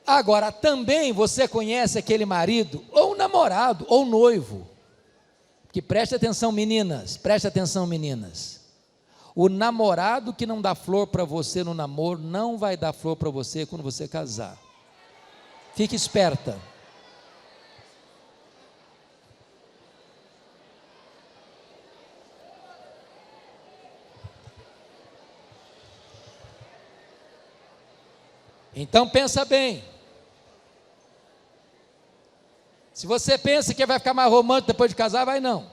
Speaker 1: Agora, também você conhece aquele marido, ou namorado, ou noivo, que preste atenção meninas, o namorado que não dá flor para você no namoro, não vai dar flor para você quando você casar. Fique esperta. Então pensa bem. Se você pensa que vai ficar mais romântico depois de casar, vai não.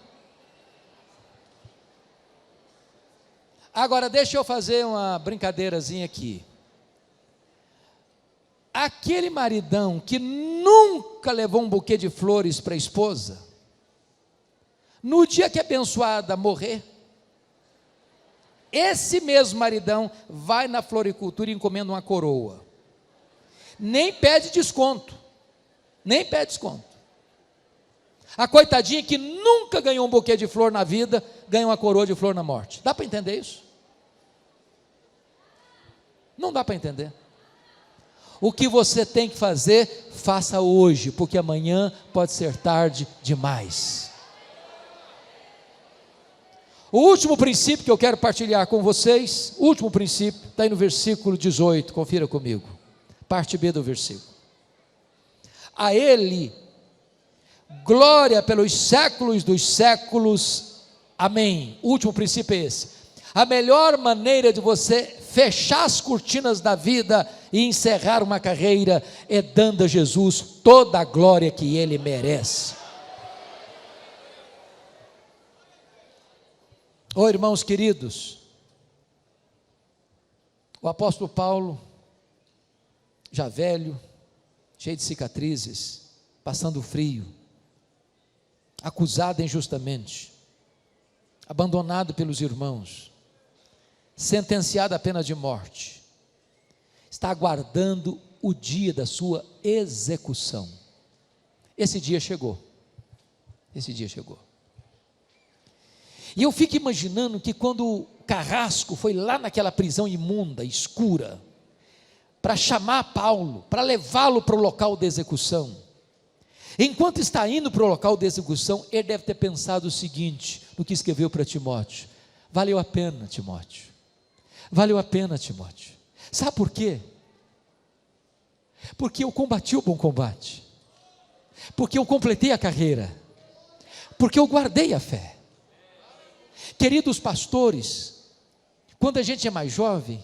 Speaker 1: Agora deixa eu fazer uma brincadeirazinha aqui. Aquele maridão que nunca levou um buquê de flores para a esposa, no dia que a abençoada morrer, esse mesmo maridão vai na floricultura e encomenda uma coroa. Nem pede desconto. Nem pede desconto. A coitadinha que nunca ganhou um buquê de flor na vida, ganha uma coroa de flor na morte. Dá para entender isso? Não dá para entender. O que você tem que fazer, faça hoje, porque amanhã pode ser tarde demais. O último princípio que eu quero partilhar com vocês, o último princípio, está aí no versículo 18, confira comigo, parte B do versículo. A Ele, glória pelos séculos dos séculos, amém. O último princípio é esse. A melhor maneira de você fechar as cortinas da vida e encerrar uma carreira é dando a Jesus toda a glória que Ele merece. Oh, irmãos queridos, o apóstolo Paulo, já velho, cheio de cicatrizes, passando frio, acusado injustamente, abandonado pelos irmãos, sentenciado à pena de morte, está aguardando o dia da sua execução. Esse dia chegou. Esse dia chegou. E eu fico imaginando que quando o carrasco foi lá naquela prisão imunda, escura, para chamar Paulo, para levá-lo para o local de execução, enquanto está indo para o local de execução, ele deve ter pensado o seguinte, no que escreveu para Timóteo: valeu a pena, Timóteo, valeu a pena, Timóteo. Sabe por quê? Porque eu combati o bom combate, porque eu completei a carreira, porque eu guardei a fé. Queridos pastores, quando a gente é mais jovem,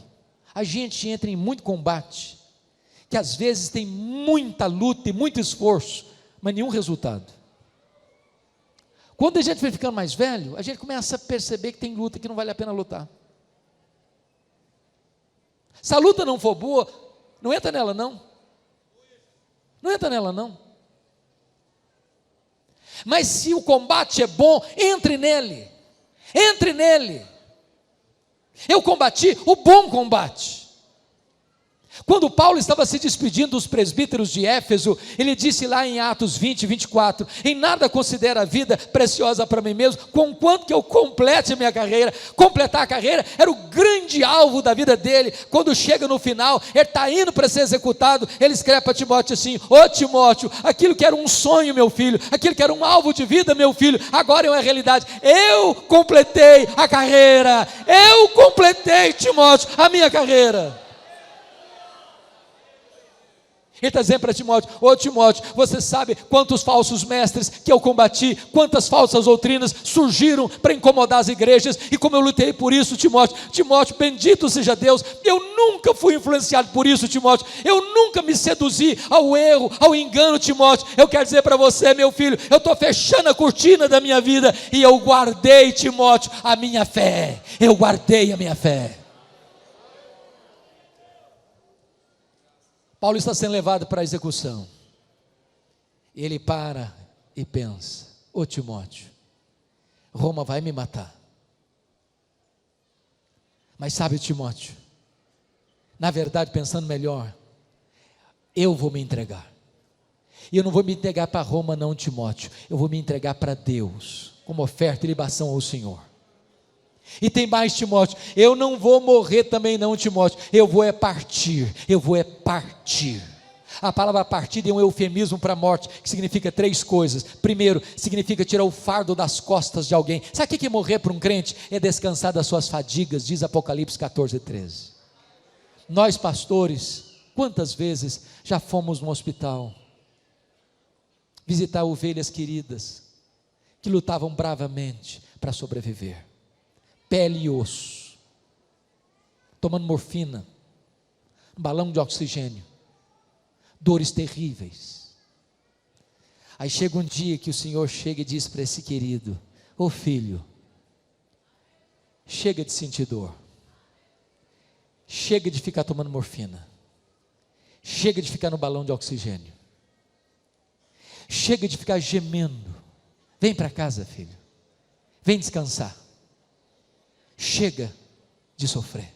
Speaker 1: a gente entra em muito combate, que às vezes tem muita luta e muito esforço, mas nenhum resultado. Quando a gente vai ficando mais velho, a gente começa a perceber que tem luta que não vale a pena lutar. Se a luta não for boa, não entra nela não. Não entra nela não. Mas se o combate é bom, entre nele. Entre nele. Eu combati o bom combate. Quando Paulo estava se despedindo dos presbíteros de Éfeso, ele disse lá em Atos 20, 24, em nada considero a vida preciosa para mim mesmo, conquanto que eu complete a minha carreira. Completar a carreira era o grande alvo da vida dele. Quando chega no final, ele está indo para ser executado, ele escreve para Timóteo assim: ô Timóteo, aquilo que era um sonho, meu filho, aquilo que era um alvo de vida, meu filho, agora é uma realidade. Eu completei a carreira, eu completei, Timóteo, a minha carreira. Ele está dizendo para Timóteo: ô Timóteo, você sabe quantos falsos mestres que eu combati, quantas falsas doutrinas surgiram para incomodar as igrejas, e como eu lutei por isso, Timóteo, bendito seja Deus, eu nunca fui influenciado por isso, Timóteo, eu nunca me seduzi ao erro, ao engano, Timóteo. Eu quero dizer para você, meu filho, eu estou fechando a cortina da minha vida, e eu guardei, Timóteo, a minha fé, eu guardei a minha fé. Paulo está sendo levado para a execução. Ele para e pensa: ô Timóteo, Roma vai me matar. Mas sabe, Timóteo, na verdade, pensando melhor, eu vou me entregar. E eu não vou me entregar para Roma não, Timóteo, eu vou me entregar para Deus, como oferta e libação ao Senhor. E tem mais, Timóteo, eu não vou morrer também não, Timóteo, eu vou é partir. A palavra partir é um eufemismo para a morte, que significa três coisas. Primeiro, significa tirar o fardo das costas de alguém. Sabe o que é morrer para um crente? É descansar das suas fadigas, diz Apocalipse 14, 13. Nós pastores, quantas vezes já fomos no hospital visitar ovelhas queridas, que lutavam bravamente para sobreviver, pele e osso, tomando morfina, um balão de oxigênio, dores terríveis. Aí chega um dia que o Senhor chega e diz para esse querido: ô filho, chega de sentir dor, chega de ficar tomando morfina, chega de ficar no balão de oxigênio, chega de ficar gemendo, vem para casa, filho, vem descansar, chega de sofrer.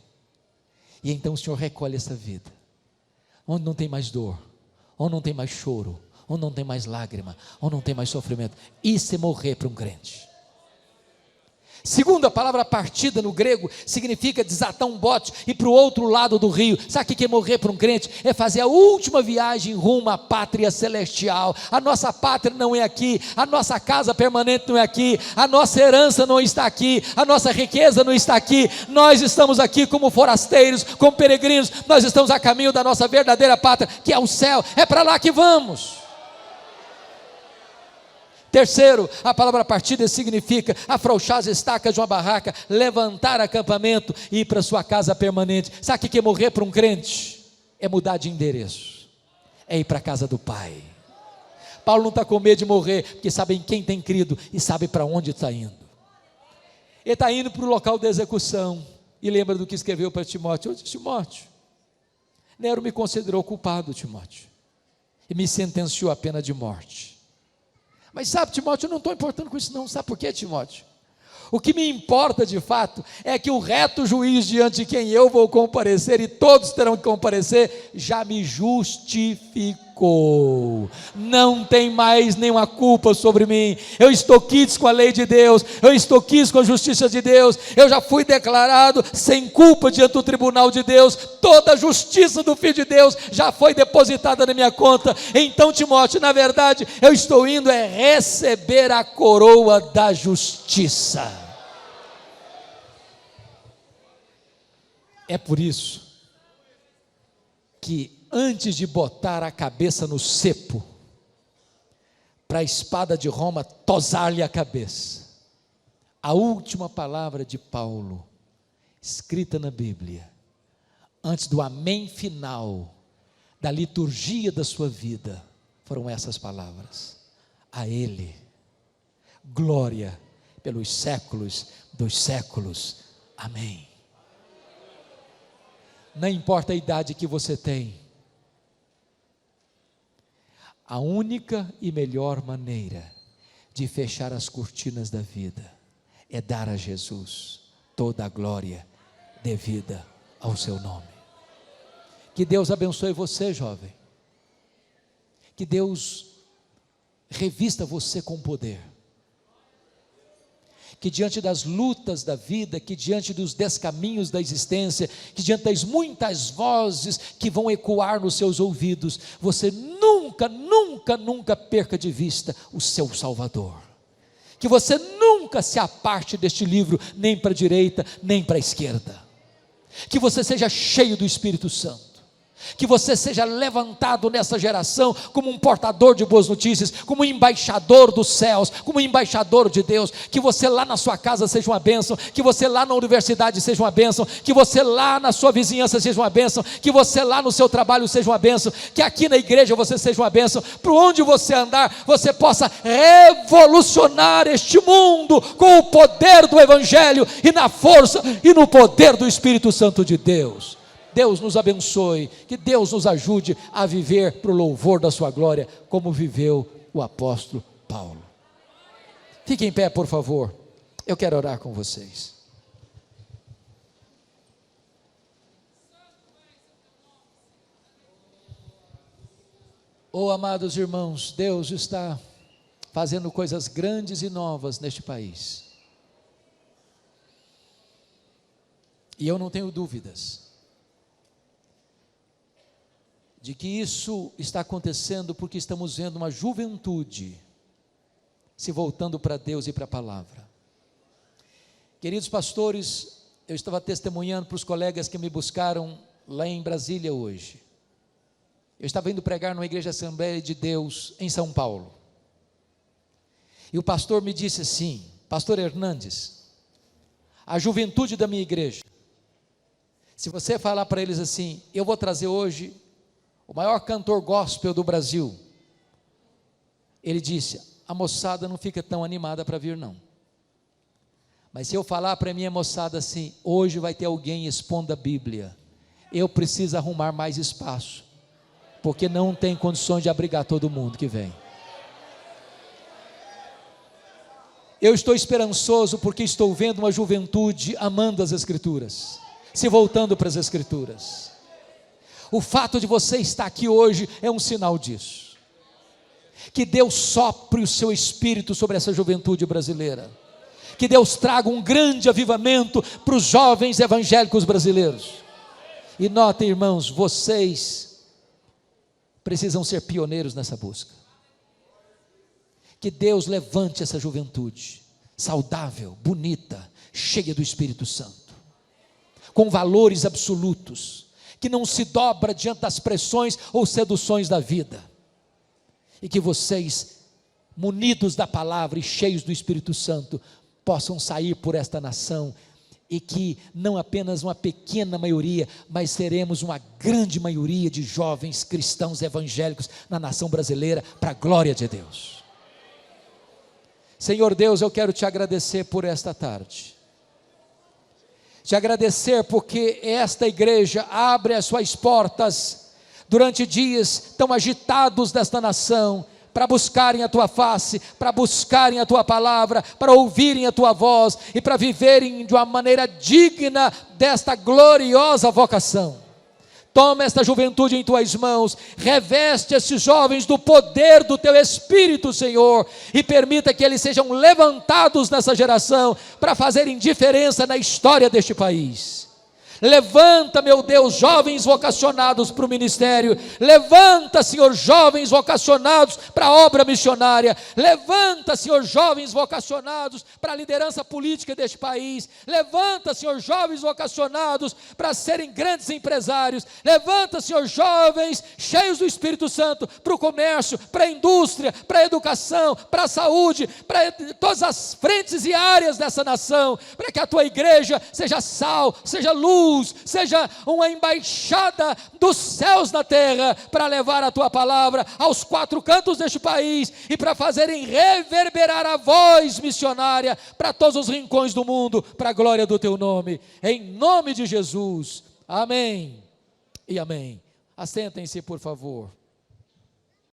Speaker 1: E então o Senhor recolhe essa vida, onde não tem mais dor, onde não tem mais choro, onde não tem mais lágrima, onde não tem mais sofrimento. Isso é morrer para um crente. Segundo, a palavra partida no grego significa desatar um bote e ir para o outro lado do rio. Sabe o que é morrer para um crente? É fazer a última viagem rumo à pátria celestial. A nossa pátria não é aqui, a nossa casa permanente não é aqui, a nossa herança não está aqui, a nossa riqueza não está aqui. Nós estamos aqui como forasteiros, como peregrinos. Nós estamos a caminho da nossa verdadeira pátria, que é o céu. É para lá que vamos. Terceiro, a palavra partida significa afrouxar as estacas de uma barraca, levantar acampamento e ir para sua casa permanente. Sabe o que é morrer para um crente? É mudar de endereço, é ir para a casa do Pai. Paulo não está com medo de morrer, porque sabe em quem tem crido e sabe para onde está indo. Ele está indo para o local da execução, e lembra do que escreveu para Timóteo. Eu disse: Timóteo, Nero me considerou culpado, Timóteo, e me sentenciou à pena de morte. Mas sabe, Timóteo, eu não estou importando com isso não. Sabe por quê, Timóteo? O que me importa de fato é que o reto juiz diante de quem eu vou comparecer, e todos terão que comparecer, já me justificou. Não tem mais nenhuma culpa sobre mim. Eu estou quites com a lei de Deus, eu estou quites com a justiça de Deus. Eu já fui declarado sem culpa diante do tribunal de Deus. Toda a justiça do Filho de Deus já foi depositada na minha conta. Então, Timóteo, na verdade, eu estou indo receber a coroa da justiça. É por isso que antes de botar a cabeça no cepo, para a espada de Roma tosar-lhe a cabeça, a última palavra de Paulo, escrita na Bíblia, antes do amém final, da liturgia da sua vida, foram essas palavras: a Ele, glória pelos séculos dos séculos, amém. Não importa a idade que você tem, a única e melhor maneira de fechar as cortinas da vida é dar a Jesus toda a glória devida ao seu nome. Que Deus abençoe você, jovem. Que Deus revista você com poder. Que diante das lutas da vida, que diante dos descaminhos da existência, que diante das muitas vozes que vão ecoar nos seus ouvidos, você nunca, nunca, nunca perca de vista o seu Salvador. Que você nunca se aparte deste livro, nem para a direita, nem para a esquerda. Que você seja cheio do Espírito Santo. Que você seja levantado nessa geração como um portador de boas notícias, como um embaixador dos céus, como um embaixador de Deus. Que você lá na sua casa seja uma bênção, que você lá na universidade seja uma bênção, que você lá na sua vizinhança seja uma bênção, que você lá no seu trabalho seja uma bênção, que aqui na igreja você seja uma bênção. Por onde você andar, você possa revolucionar este mundo com o poder do Evangelho e na força e no poder do Espírito Santo de Deus. Deus nos abençoe, que Deus nos ajude a viver para o louvor da sua glória, como viveu o apóstolo Paulo. Fiquem em pé, por favor, eu quero orar com vocês. Oh, amados irmãos, Deus está fazendo coisas grandes e novas neste país, e eu não tenho dúvidas de que isso está acontecendo porque estamos vendo uma juventude se voltando para Deus e para a palavra. Queridos pastores, eu estava testemunhando para os colegas que me buscaram lá em Brasília hoje. Eu estava indo pregar numa igreja Assembleia de Deus em São Paulo, e o pastor me disse assim: pastor Hernandes, a juventude da minha igreja, se você falar para eles assim, eu vou trazer hoje o maior cantor gospel do Brasil, ele disse: a moçada não fica tão animada para vir não, mas se eu falar para a minha moçada assim, hoje vai ter alguém expondo a Bíblia, eu preciso arrumar mais espaço, porque não tem condições de abrigar todo mundo que vem. Eu estou esperançoso porque estou vendo uma juventude amando as Escrituras, se voltando para as Escrituras. O fato de você estar aqui hoje é um sinal disso. Que Deus sopre o seu espírito sobre essa juventude brasileira. Que Deus traga um grande avivamento para os jovens evangélicos brasileiros. E notem, irmãos, vocês precisam ser pioneiros nessa busca. Que Deus levante essa juventude saudável, bonita, cheia do Espírito Santo, com valores absolutos, que não se dobra diante das pressões ou seduções da vida, e que vocês, munidos da palavra e cheios do Espírito Santo, possam sair por esta nação, e que não apenas uma pequena maioria, mas seremos uma grande maioria de jovens cristãos evangélicos na nação brasileira, para a glória de Deus. Senhor Deus, eu quero te agradecer por esta tarde, te agradecer porque esta igreja abre as suas portas durante dias tão agitados desta nação, para buscarem a tua face, para buscarem a tua palavra, para ouvirem a tua voz e para viverem de uma maneira digna desta gloriosa vocação. Toma esta juventude em tuas mãos, reveste esses jovens do poder do teu Espírito, Senhor, e permita que eles sejam levantados nessa geração para fazerem diferença na história deste país. Levanta, meu Deus, jovens vocacionados para o ministério. Levanta, Senhor, jovens vocacionados para a obra missionária. Levanta, Senhor, jovens vocacionados para a liderança política deste país. Levanta, Senhor, jovens vocacionados para serem grandes empresários. Levanta, Senhor, jovens cheios do Espírito Santo para o comércio, para a indústria, para a educação, para a saúde, para todas as frentes e áreas dessa nação, para que a tua igreja seja sal, seja luz, seja uma embaixada dos céus na terra, para levar a tua palavra aos quatro cantos deste país, e para fazerem reverberar a voz missionária para todos os rincões do mundo, para a glória do teu nome, em nome de Jesus, amém e amém. Assentem-se, por favor.